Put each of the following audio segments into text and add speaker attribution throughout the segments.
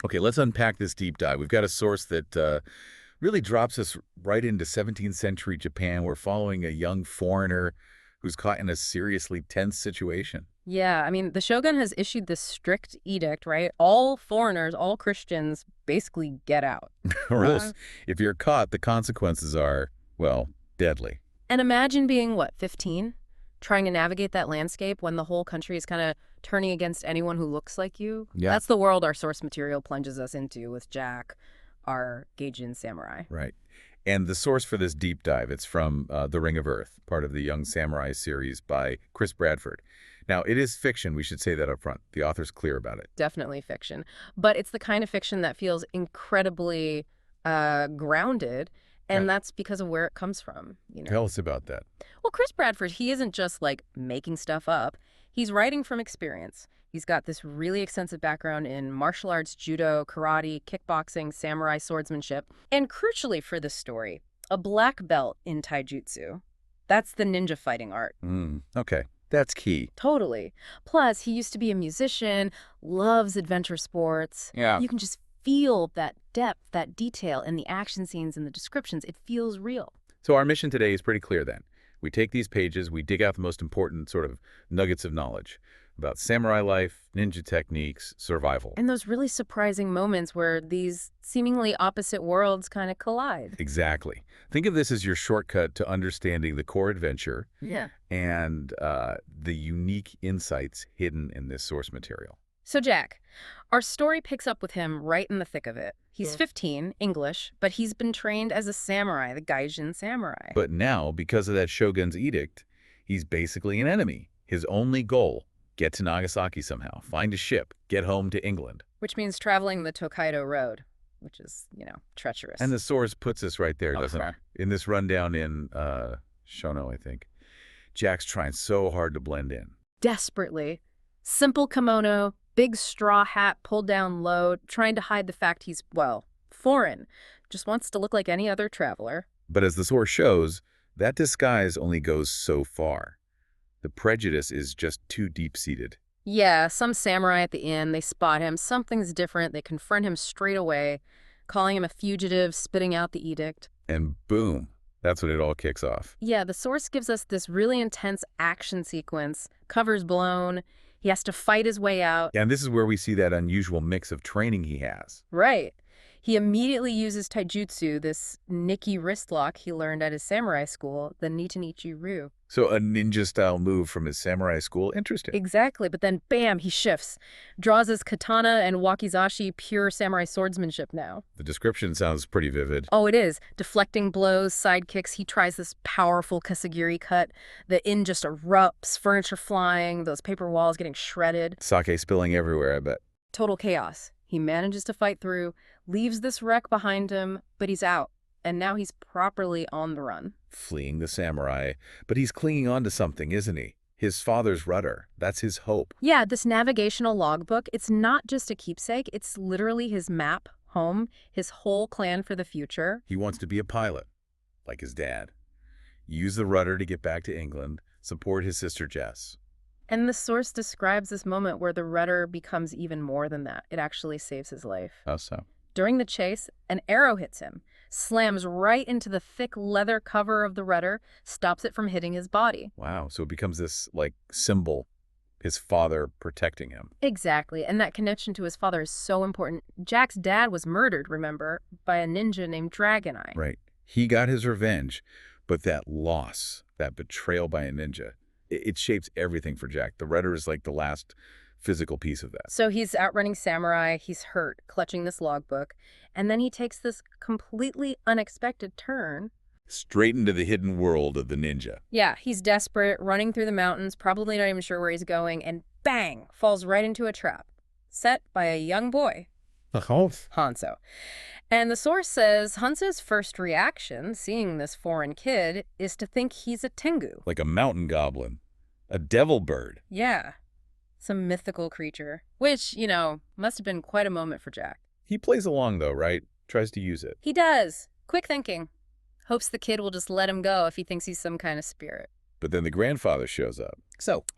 Speaker 1: Okay, let's unpack this deep dive. We've got a source that really drops us right into 17th century Japan. We're following a young foreigner who's caught in a seriously tense situation.
Speaker 2: Yeah, I mean, the shogun has issued this strict edict, right? All foreigners, all Christians, basically get out.
Speaker 1: Or
Speaker 2: Uh,
Speaker 1: else, if you're caught, the consequences are, well, deadly.
Speaker 2: and imagine being, what, 15? Trying to navigate that landscape when the whole country is kind of turning against anyone who looks like you.
Speaker 1: Yeah,
Speaker 2: That's the world our source material plunges us into with Jack, our Gaijin samurai.
Speaker 1: right. And the source for this deep dive, it's from The Ring of Earth, part of the Young Samurai series by Chris Bradford. Now, it is fiction. We should say that up front. The author's clear about it.
Speaker 2: Definitely fiction. But it's the kind of fiction that feels incredibly grounded, and
Speaker 1: Right.
Speaker 2: that's because of where it comes from.
Speaker 1: Tell us about that.
Speaker 2: Well, Chris Bradford, he isn't just like making stuff up. He's writing from experience. He's got this really extensive background in martial arts, judo, karate, kickboxing, samurai swordsmanship, and crucially for this story, a black belt in taijutsu. That's the ninja fighting art.
Speaker 1: Okay, that's key.
Speaker 2: Totally. Plus, he used to be a musician, loves adventure sports.
Speaker 1: Yeah.
Speaker 2: You can just feel that depth, that detail in the action scenes and the descriptions. It feels real.
Speaker 1: So our mission today is pretty clear then. We take these pages, we dig out the most important sort of nuggets of knowledge about samurai life, ninja techniques, survival.
Speaker 2: And those really surprising moments where these seemingly opposite worlds kind of collide.
Speaker 1: Exactly. Think of this as your shortcut to understanding the core adventure
Speaker 2: Yeah.
Speaker 1: and the unique insights hidden in this source material.
Speaker 2: So, Jack, our story picks up with him right in the thick of it. He's 15, English, but he's been trained as a samurai, the Gaijin samurai.
Speaker 1: But now, because of that shogun's edict, he's basically an enemy. His only goal, get to Nagasaki somehow, find a ship, get home to England.
Speaker 2: Which means traveling the Tokaido Road, which is, treacherous.
Speaker 1: And the source puts us right there,
Speaker 2: Oh,
Speaker 1: doesn't
Speaker 2: fair.
Speaker 1: it? In this rundown in Shono, I think. Jack's trying so hard to blend in.
Speaker 2: Desperately. Simple kimono, big straw hat pulled down low, trying to hide the fact he's, well, foreign. Just wants to look like any other traveler.
Speaker 1: But as the source shows, that disguise only goes so far. The prejudice is just too deep-seated.
Speaker 2: Yeah, some samurai at the inn, they spot him. Something's different. They confront him straight away, calling him a fugitive, spitting out the edict.
Speaker 1: And boom, that's when it all kicks off.
Speaker 2: Yeah, the source gives us this really intense action sequence. Cover's blown. He has to fight his way out.
Speaker 1: And this is where we see that unusual mix of training he has.
Speaker 2: Right. He immediately uses taijutsu, this Nikki wrist lock he learned at his samurai school, the Nitanichi Ryu.
Speaker 1: So a ninja-style move from his samurai school. Interesting.
Speaker 2: Exactly, but then bam, he shifts. Draws his katana and wakizashi, pure samurai swordsmanship now.
Speaker 1: The description sounds pretty vivid.
Speaker 2: Oh, it is. Deflecting blows, side kicks. He tries this powerful kasagiri cut. The inn just erupts, furniture flying, those paper walls getting shredded.
Speaker 1: Sake spilling everywhere, I bet.
Speaker 2: Total chaos. He manages to fight through, leaves this wreck behind him, but he's out. And now he's properly on the run.
Speaker 1: Fleeing the samurai. But he's clinging on to something, isn't he? His father's rudder. That's his hope.
Speaker 2: Yeah, this navigational logbook, it's not just a keepsake. It's literally his map home, his whole plan for the future.
Speaker 1: He wants to be a pilot, like his dad. Use the rudder to get back to England, support his sister Jess.
Speaker 2: And the source describes this moment where the rudder becomes even more than that. It actually saves his life.
Speaker 1: How so?
Speaker 2: During the chase, an arrow hits him, slams right into the thick leather cover of the rudder, stops it from hitting his body.
Speaker 1: Wow, so it becomes this, symbol, his father protecting him.
Speaker 2: Exactly, and that connection to his father is so important. Jack's dad was murdered, remember, by a ninja named Dragon Eye.
Speaker 1: Right. He got his revenge, but that loss, that betrayal by a ninja, it shapes everything for Jack. The rudder is like the last physical piece of that.
Speaker 2: So he's outrunning samurai, he's hurt, clutching this logbook, and then he takes this completely unexpected turn.
Speaker 1: Straight into the hidden world of the ninja.
Speaker 2: Yeah, he's desperate, running through the mountains, probably not even sure where he's going, and bang, falls right into a trap, set by a young boy, Hanzo. And the source says Hanzo's first reaction, seeing this foreign kid, is to think he's a tengu.
Speaker 1: Like a mountain goblin. A devil bird.
Speaker 2: Yeah, some mythical creature, which, must have been quite a moment for Jack.
Speaker 1: He plays along though, right? Tries to use it.
Speaker 2: He does. Quick thinking. Hopes the kid will just let him go if he thinks he's some kind of spirit.
Speaker 1: But then the grandfather shows up.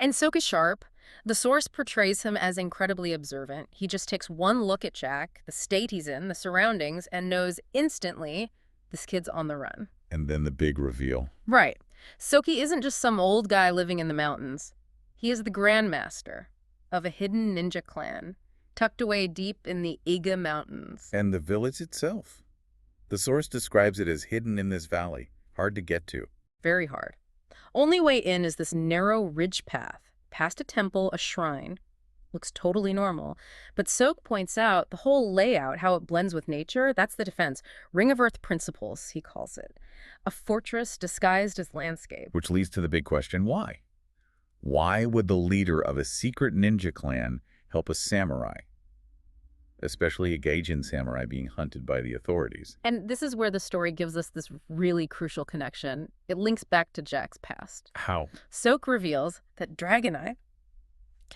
Speaker 2: And Soka Sharp, The source portrays him as incredibly observant. He just takes one look at Jack, the state he's in, the surroundings, and knows instantly this kid's on the run.
Speaker 1: And then the big reveal.
Speaker 2: Right. Soki isn't just some old guy living in the mountains. He is the grandmaster of a hidden ninja clan, tucked away deep in the Iga Mountains.
Speaker 1: And the village itself. The source describes it as hidden in this valley, hard to get to.
Speaker 2: Very hard. Only way in is this narrow ridge path, past a temple, a shrine. Looks totally normal. But Sok points out the whole layout, how it blends with nature, that's the defense. Ring of Earth principles, he calls it. A fortress disguised as landscape.
Speaker 1: Which leads to the big question, why? Why would the leader of a secret ninja clan help a samurai? Especially a Gaijin samurai being hunted by the authorities.
Speaker 2: And this is where the story gives us this really crucial connection. It links back to Jack's past.
Speaker 1: How?
Speaker 2: Sok reveals that Dragon Eye,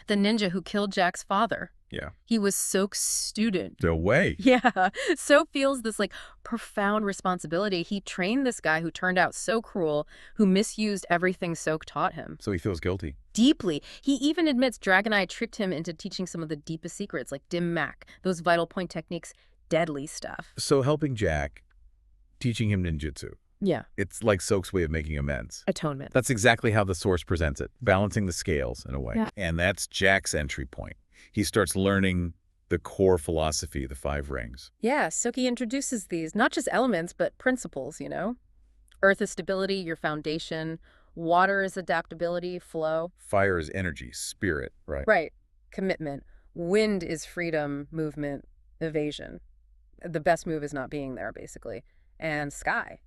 Speaker 2: the ninja who killed Jack's father,
Speaker 1: Yeah.
Speaker 2: he was Sok's student.
Speaker 1: No way.
Speaker 2: Yeah. Sok feels this profound responsibility. He trained this guy who turned out so cruel, who misused everything Sok taught him.
Speaker 1: So he feels guilty.
Speaker 2: Deeply. He even admits Dragon Eye tricked him into teaching some of the deepest secrets, like dim mak, those vital point techniques, deadly stuff.
Speaker 1: So helping Jack, teaching him ninjutsu.
Speaker 2: Yeah.
Speaker 1: It's like Sok's way of making amends.
Speaker 2: Atonement.
Speaker 1: That's exactly how the source presents it, balancing the scales in a way.
Speaker 2: Yeah.
Speaker 1: And that's Jack's entry point. He starts learning the core philosophy of the 5 rings.
Speaker 2: Yeah, Soki introduces these, not just elements, but principles, you know? Earth is stability, your foundation. Water is adaptability, flow.
Speaker 1: Fire is energy, spirit, right?
Speaker 2: Right. Commitment. Wind is freedom, movement, evasion. The best move is not being there, basically. And sky.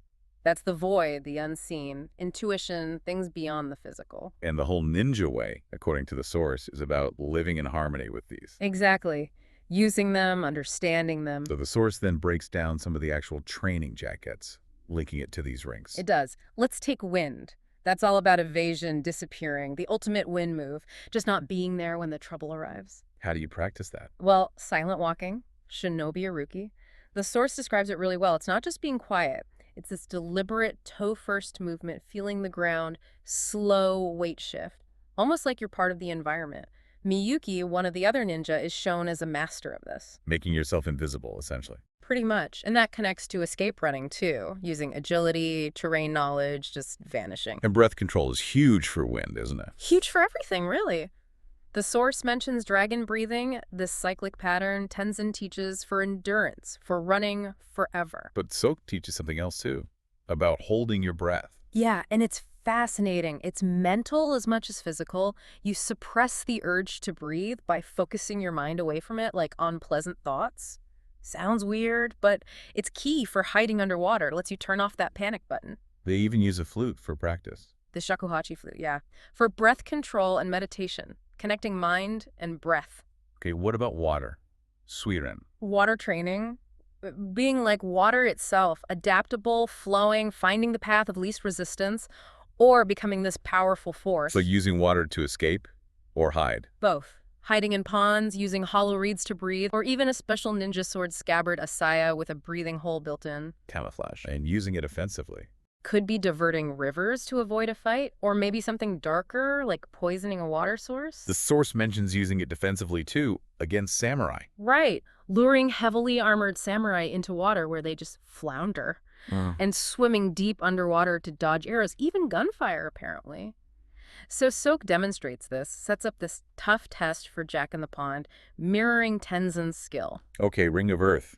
Speaker 2: That's the void, the unseen, intuition, things beyond the physical.
Speaker 1: And the whole ninja way, according to the source, is about living in harmony with these.
Speaker 2: Exactly. Using them, understanding them.
Speaker 1: So the source then breaks down some of the actual training Jack gets, linking it to these rings.
Speaker 2: It does. Let's take wind. That's all about evasion, disappearing, the ultimate wind move, just not being there when the trouble arrives.
Speaker 1: How do you practice that?
Speaker 2: Well, silent walking, shinobi aruki. The source describes it really well. It's not just being quiet. It's this deliberate toe-first movement, feeling the ground, slow weight shift, almost like you're part of the environment. Miyuki, one of the other ninja, is shown as a master of this.
Speaker 1: Making yourself invisible, essentially.
Speaker 2: Pretty much. And that connects to escape running, too, using agility, terrain knowledge, just vanishing.
Speaker 1: And breath control is huge for wind, isn't it?
Speaker 2: Huge for everything, really. The source mentions dragon breathing, this cyclic pattern Tenzin teaches for endurance, for running forever.
Speaker 1: But Sok teaches something else, too, about holding your breath.
Speaker 2: Yeah, and it's fascinating. It's mental as much as physical. You suppress the urge to breathe by focusing your mind away from it, like unpleasant thoughts. Sounds weird, but it's key for hiding underwater. It lets you turn off that panic button.
Speaker 1: They even use a flute for practice.
Speaker 2: The shakuhachi flute, yeah. For breath control and meditation, connecting mind and breath.
Speaker 1: Okay, what about water? Suiren.
Speaker 2: Water training, being like water itself, adaptable, flowing, finding the path of least resistance, or becoming this powerful force.
Speaker 1: So using water to escape or hide?
Speaker 2: Both. Hiding in ponds, using hollow reeds to breathe, or even a special ninja sword scabbard asaya with a breathing hole built in.
Speaker 1: Camouflage. And using it offensively.
Speaker 2: Could be diverting rivers to avoid a fight, or maybe something darker, like poisoning a water source.
Speaker 1: The source mentions using it defensively, too, against samurai.
Speaker 2: Right. Luring heavily armored samurai into water where they just flounder. And swimming deep underwater to dodge arrows, even gunfire, apparently. So Sok demonstrates this, sets up this tough test for Jack in the Pond, mirroring Tenzin's skill.
Speaker 1: Okay, Ring of Earth.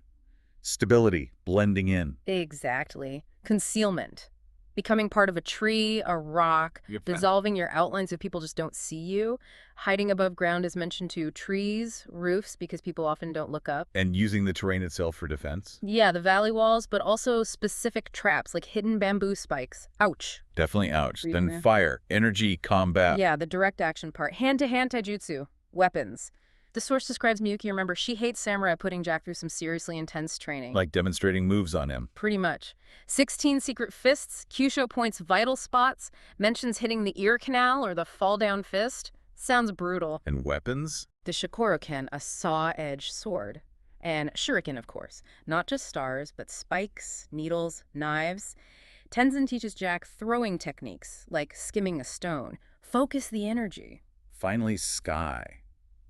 Speaker 1: Stability, blending in.
Speaker 2: Exactly. Concealment. Becoming part of a tree, a rock, dissolving your outlines so people just don't see you. Hiding above ground is mentioned too. Trees, roofs, because people often don't look up.
Speaker 1: And using the terrain itself for defense?
Speaker 2: Yeah, the valley walls, but also specific traps like hidden bamboo spikes. Ouch.
Speaker 1: Definitely ouch.
Speaker 2: Breathe
Speaker 1: Then
Speaker 2: in.
Speaker 1: fire, energy, combat.
Speaker 2: Yeah, the direct action part. Hand-to-hand taijutsu. Weapons. The source describes Miyuki, remember, she hates samurai putting Jack through some seriously intense training.
Speaker 1: Like demonstrating moves on him.
Speaker 2: Pretty much. 16 secret fists, Kyusho points vital spots, mentions hitting the ear canal or the fall-down fist. Sounds brutal.
Speaker 1: And weapons?
Speaker 2: The Shikoroken, a saw-edged sword. And shuriken, of course. Not just stars, but spikes, needles, knives. Tenzin teaches Jack throwing techniques, like skimming a stone. Focus the energy.
Speaker 1: Finally, sky,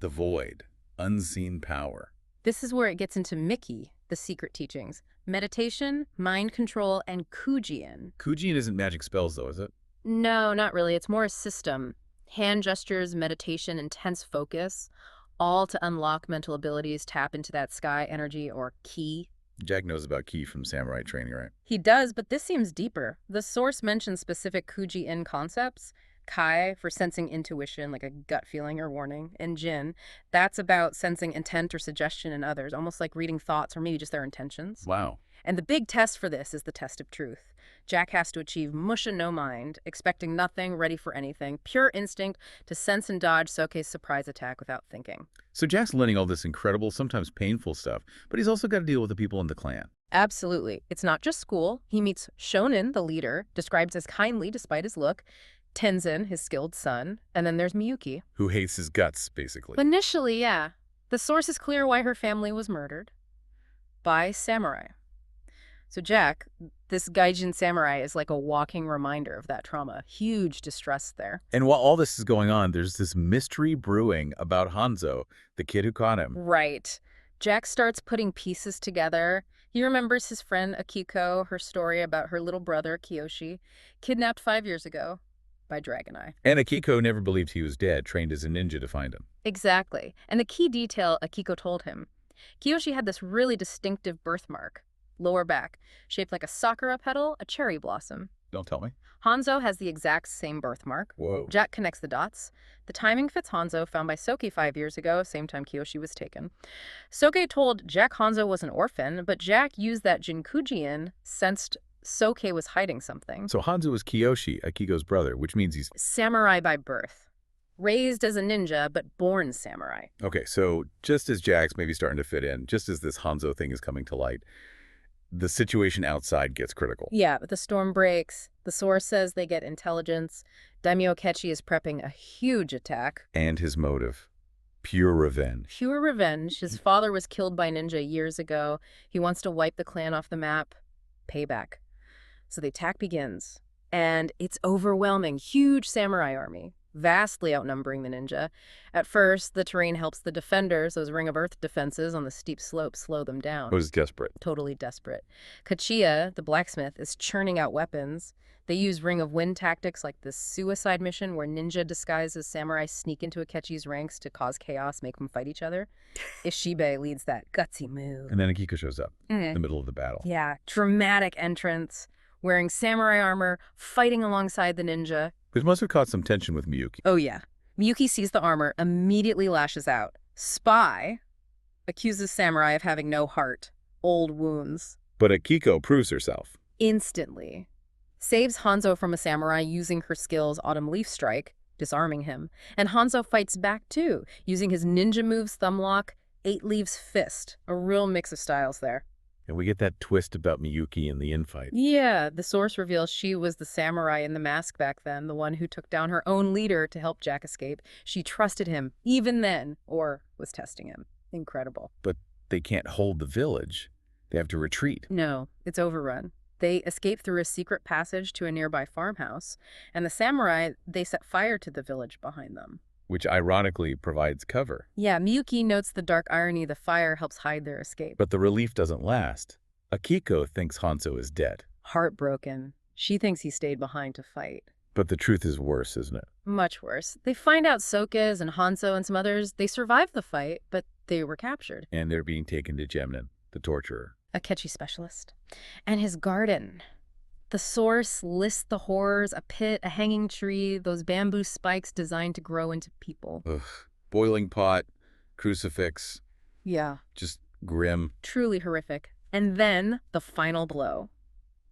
Speaker 1: the void, unseen power.
Speaker 2: This is where it gets into Mickey, the secret teachings. Meditation, mind control, and Kujian.
Speaker 1: Kujian isn't magic spells, though, is it?
Speaker 2: No, not really. It's more a system. Hand gestures, meditation, intense focus, all to unlock mental abilities, tap into that sky energy or ki.
Speaker 1: Jack knows about ki from samurai training, right?
Speaker 2: He does, but this seems deeper. The source mentions specific Kuji-in concepts. Kai for sensing intuition, like a gut feeling or warning, and Jin, that's about sensing intent or suggestion in others, almost like reading thoughts or maybe just their intentions.
Speaker 1: Wow.
Speaker 2: And the big test for this is the test of truth. Jack has to achieve musha no mind, expecting nothing, ready for anything, pure instinct to sense and dodge Soke's surprise attack without thinking.
Speaker 1: So Jack's learning all this incredible, sometimes painful stuff, but he's also got to deal with the people in the clan.
Speaker 2: Absolutely. It's not just school. He meets Shonen, the leader, described as kindly despite his look, Tenzin, his skilled son, and then there's Miyuki.
Speaker 1: Who hates his guts, basically.
Speaker 2: Initially, yeah. The source is clear why her family was murdered. By samurai. So Jack, this Gaijin samurai, is like a walking reminder of that trauma. Huge distress there.
Speaker 1: And while all this is going on, there's this mystery brewing about Hanzo, the kid who caught him.
Speaker 2: Right. Jack starts putting pieces together. He remembers his friend Akiko, her story about her little brother, Kiyoshi, kidnapped 5 years ago by Dragon Eye.
Speaker 1: And Akiko never believed he was dead, trained as a ninja to find him.
Speaker 2: Exactly. And the key detail Akiko told him. Kiyoshi had this really distinctive birthmark. Lower back, shaped like a sakura petal, a cherry blossom.
Speaker 1: Don't tell me.
Speaker 2: Hanzo has the exact same birthmark.
Speaker 1: Whoa.
Speaker 2: Jack connects the dots. The timing fits Hanzo, found by Soke 5 years ago, same time Kiyoshi was taken. Soke told Jack Hanzo was an orphan, but Jack used that Jinkujian, sensed Soke was hiding something.
Speaker 1: So Hanzo is Kiyoshi, Akiko's brother, which means he's...
Speaker 2: Samurai by birth. Raised as a ninja, but born samurai.
Speaker 1: Okay, so just as Jack's maybe starting to fit in, just as this Hanzo thing is coming to light, the situation outside gets critical.
Speaker 2: Yeah, but the storm breaks. The source says they get intelligence. Daimyo Kechi is prepping a huge attack.
Speaker 1: And his motive. Pure revenge.
Speaker 2: Pure revenge. His father was killed by ninja years ago. He wants to wipe the clan off the map. Payback. So the attack begins. And it's overwhelming. Huge samurai army. Vastly outnumbering the ninja. At first, the terrain helps the defenders, those Ring of Earth defenses on the steep slope, slow them down.
Speaker 1: It was desperate.
Speaker 2: Totally desperate. Kachiya, the blacksmith, is churning out weapons. They use Ring of Wind tactics like this suicide mission where ninja disguised as samurai sneak into Akechi's ranks to cause chaos, make them fight each other. Ishibe leads that gutsy move.
Speaker 1: And then Akiko shows up in the middle of the battle.
Speaker 2: Yeah, dramatic entrance, wearing samurai armor, fighting alongside the ninja.
Speaker 1: Which must have caused some tension with Miyuki.
Speaker 2: Oh, yeah. Miyuki sees the armor, immediately lashes out. Spy accuses samurai of having no heart, old wounds.
Speaker 1: But Akiko proves herself.
Speaker 2: Instantly. Saves Hanzo from a samurai using her skills Autumn Leaf Strike, disarming him. And Hanzo fights back too, using his ninja moves Thumb Lock, 8 Leaves Fist. A real mix of styles there.
Speaker 1: And we get that twist about Miyuki in the infight.
Speaker 2: Yeah, the source reveals she was the samurai in the mask back then, the one who took down her own leader to help Jack escape. She trusted him, even then, or was testing him. Incredible.
Speaker 1: But they can't hold the village. They have to retreat.
Speaker 2: No, it's overrun. They escape through a secret passage to a nearby farmhouse, and the samurai, they set fire to the village behind them.
Speaker 1: Which ironically provides cover.
Speaker 2: Yeah, Miyuki notes the dark irony the fire helps hide their escape.
Speaker 1: But the relief doesn't last. Akiko thinks Hanzo is dead.
Speaker 2: Heartbroken. She thinks he stayed behind to fight.
Speaker 1: But the truth is worse, isn't it?
Speaker 2: Much worse. They find out Soka's and Hanzo and some others, they survived the fight, but they were captured.
Speaker 1: And they're being taken to Gemnin, the torturer.
Speaker 2: Akechi specialist. And his garden. The source lists the horrors, a pit, a hanging tree, those bamboo spikes designed to grow into people.
Speaker 1: Ugh. Boiling pot, crucifix.
Speaker 2: Yeah.
Speaker 1: Just grim.
Speaker 2: Truly horrific. And then the final blow.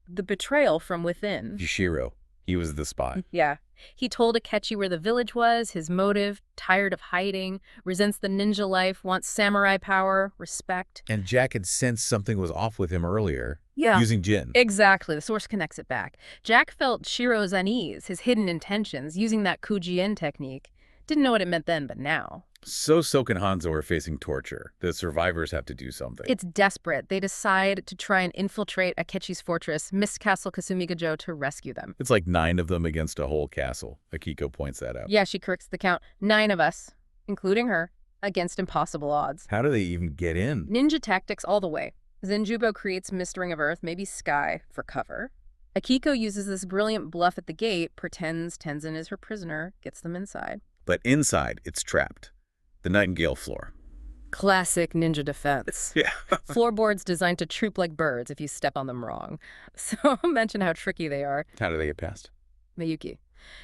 Speaker 2: The betrayal from within.
Speaker 1: Yashiro. He was the spy.
Speaker 2: Yeah. He told Akechi where the village was, his motive, tired of hiding, resents the ninja life, wants samurai power, respect.
Speaker 1: And Jack had sensed something was off with him earlier.
Speaker 2: Yeah.
Speaker 1: Using Jin.
Speaker 2: Exactly. The source connects it back. Jack felt Shiro's unease, his hidden intentions, using that Kuji-in technique. Didn't know what it meant then, but now.
Speaker 1: So Soke and Hanzo are facing torture. The survivors have to do something.
Speaker 2: It's desperate. They decide to try and infiltrate Akechi's fortress, Miss Castle Kasumigajo, to rescue them.
Speaker 1: It's like 9 of them against a whole castle. Akiko points that out.
Speaker 2: Yeah, she corrects the count. 9 of us, including her, against impossible odds.
Speaker 1: How do they even get in?
Speaker 2: Ninja tactics all the way. Zenjubo creates mist ring of earth, maybe sky, for cover. Akiko uses this brilliant bluff at the gate, pretends Tenzin is her prisoner, gets them inside.
Speaker 1: But inside, it's trapped. The Nightingale floor.
Speaker 2: Classic ninja defense.
Speaker 1: Yeah.
Speaker 2: Floorboards designed to troop like birds if you step on them wrong. So mention how tricky they are.
Speaker 1: How do they get past?
Speaker 2: Miyuki.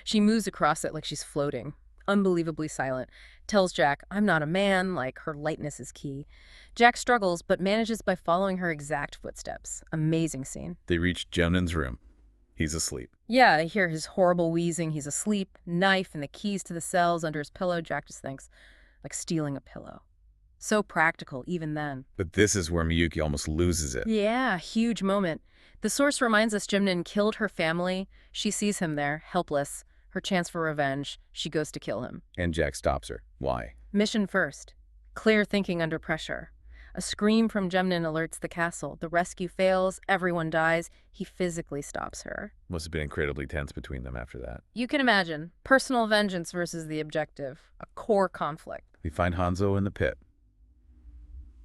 Speaker 2: She moves across it like she's floating, unbelievably silent. Tells Jack, I'm not a man, like her lightness is key. Jack struggles, but manages by following her exact footsteps. Amazing scene.
Speaker 1: They reach Jonin's room. He's asleep.
Speaker 2: Yeah, I hear his horrible wheezing. He's asleep, knife and the keys to the cells under his pillow. Jack just thinks, like stealing a pillow. So practical, even then.
Speaker 1: But this is where Miyuki almost loses it.
Speaker 2: Yeah, huge moment. The source reminds us Jimnin killed her family. She sees him there, helpless. Her chance for revenge. She goes to kill him.
Speaker 1: And Jack stops her. Why?
Speaker 2: Mission first. Clear thinking under pressure. A scream from Jemnin alerts the castle. The rescue fails. Everyone dies. He physically stops her.
Speaker 1: Must have been incredibly tense between them after that.
Speaker 2: You can imagine. Personal vengeance versus the objective. A core conflict.
Speaker 1: They find Hanzo in the pit.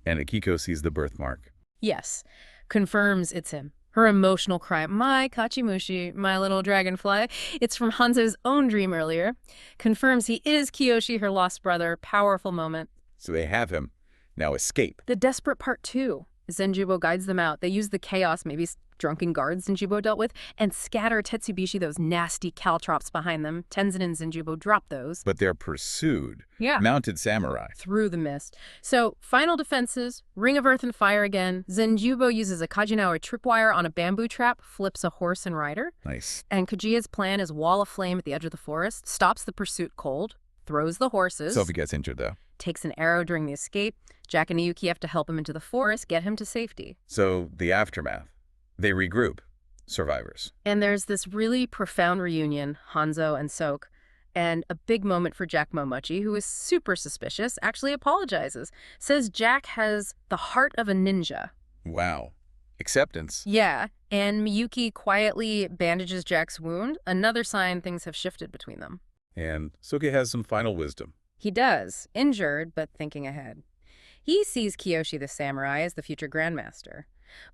Speaker 1: And Akiko sees the birthmark.
Speaker 2: Yes. Confirms it's him. Her emotional cry, my Kachimushi, my little dragonfly. It's from Hanzo's own dream earlier. Confirms he is Kiyoshi, her lost brother. Powerful moment.
Speaker 1: So they have him. Now escape.
Speaker 2: The desperate part, too. Zenjubo guides them out. They use the chaos, maybe drunken guards Zenjubo dealt with, and scatter Tetsubishi, those nasty caltrops behind them. Tenzin and Zenjubo drop those.
Speaker 1: But they're pursued.
Speaker 2: Yeah.
Speaker 1: Mounted samurai.
Speaker 2: Through the mist. So, final defenses, ring of earth and fire again. Zenjubo uses a Kajinawa tripwire on a bamboo trap, flips a horse and rider.
Speaker 1: Nice.
Speaker 2: And Kajia's plan is wall of flame at the edge of the forest, stops the pursuit cold, throws the horses.
Speaker 1: Sophie gets injured, though.
Speaker 2: Takes an arrow during the escape. Jack and Miyuki have to help him into the forest, get him to safety.
Speaker 1: So the aftermath. They regroup. Survivors.
Speaker 2: And there's this really profound reunion, Hanzo and Soke, and a big moment for Jack Momochi, who is super suspicious, actually apologizes. Says Jack has the heart of a ninja.
Speaker 1: Wow. Acceptance.
Speaker 2: Yeah, and Miyuki quietly bandages Jack's wound, another sign things have shifted between them.
Speaker 1: And Soke has some final wisdom.
Speaker 2: He does, injured, but thinking ahead. He sees Kiyoshi the samurai as the future grandmaster.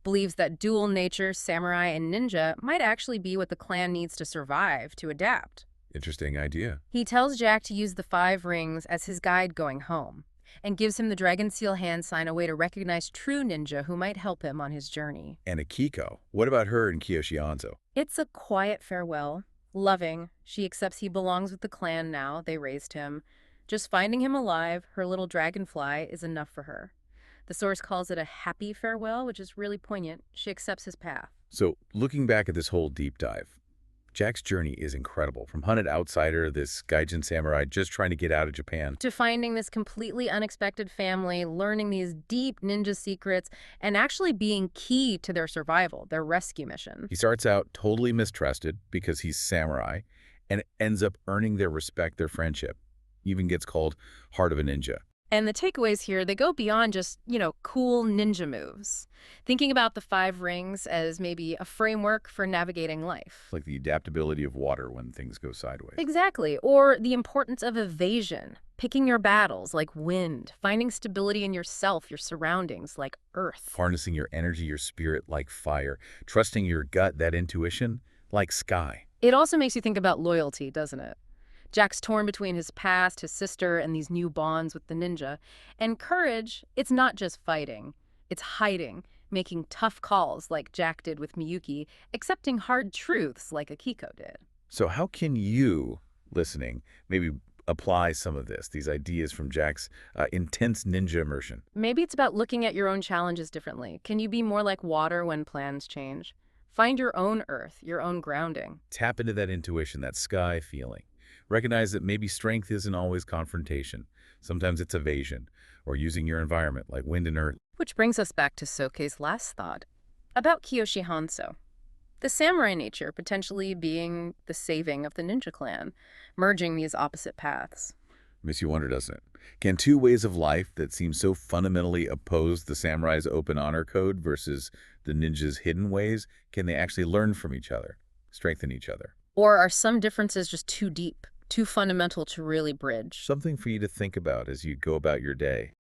Speaker 2: Believes that dual nature, samurai and ninja, might actually be what the clan needs to survive, to adapt.
Speaker 1: Interesting idea.
Speaker 2: He tells Jack to use the 5 rings as his guide going home, and gives him the dragon seal hand sign, a way to recognize true ninja who might help him on his journey.
Speaker 1: And Akiko. What about her and Kiyoshi Hanzo?
Speaker 2: It's a quiet farewell. Loving. She accepts he belongs with the clan now. They raised him. Just finding him alive, her little dragonfly, is enough for her. The source calls it a happy farewell, which is really poignant. She accepts his path.
Speaker 1: So, looking back at this whole deep dive, Jack's journey is incredible. From hunted outsider, this gaijin samurai just trying to get out of Japan,
Speaker 2: to finding this completely unexpected family, learning these deep ninja secrets, and actually being key to their survival, their rescue mission.
Speaker 1: he starts out totally mistrusted because he's samurai, and ends up earning their respect, their friendship. Even gets called Heart of a Ninja.
Speaker 2: And the takeaways here, they go beyond just, cool ninja moves. Thinking about the 5 rings as maybe a framework for navigating life.
Speaker 1: Like the adaptability of water when things go sideways.
Speaker 2: Exactly. Or the importance of evasion. Picking your battles like wind. Finding stability in yourself, your surroundings like earth.
Speaker 1: Harnessing your energy, your spirit like fire. Trusting your gut, that intuition, like sky.
Speaker 2: It also makes you think about loyalty, doesn't it? Jack's torn between his past, his sister, and these new bonds with the ninja. And courage, it's not just fighting. It's hiding, making tough calls like Jack did with Miyuki, accepting hard truths like Akiko did.
Speaker 1: So how can you, listening, maybe apply some of this, these ideas from Jack's intense ninja immersion?
Speaker 2: Maybe it's about looking at your own challenges differently. Can you be more like water when plans change? Find your own earth, your own grounding.
Speaker 1: Tap into that intuition, that sky feeling. Recognize that maybe strength isn't always confrontation. Sometimes it's evasion, or using your environment like wind and earth.
Speaker 2: Which brings us back to Soke's last thought, about Kiyoshi Hanzo. The samurai nature potentially being the saving of the ninja clan, merging these opposite paths.
Speaker 1: Makes you wonder, doesn't it? Can two ways of life that seem so fundamentally opposed, the samurai's open honor code versus the ninja's hidden ways, can they actually learn from each other, strengthen each other?
Speaker 2: Or are some differences just too deep, too fundamental to really bridge?
Speaker 1: Something for you to think about as you go about your day.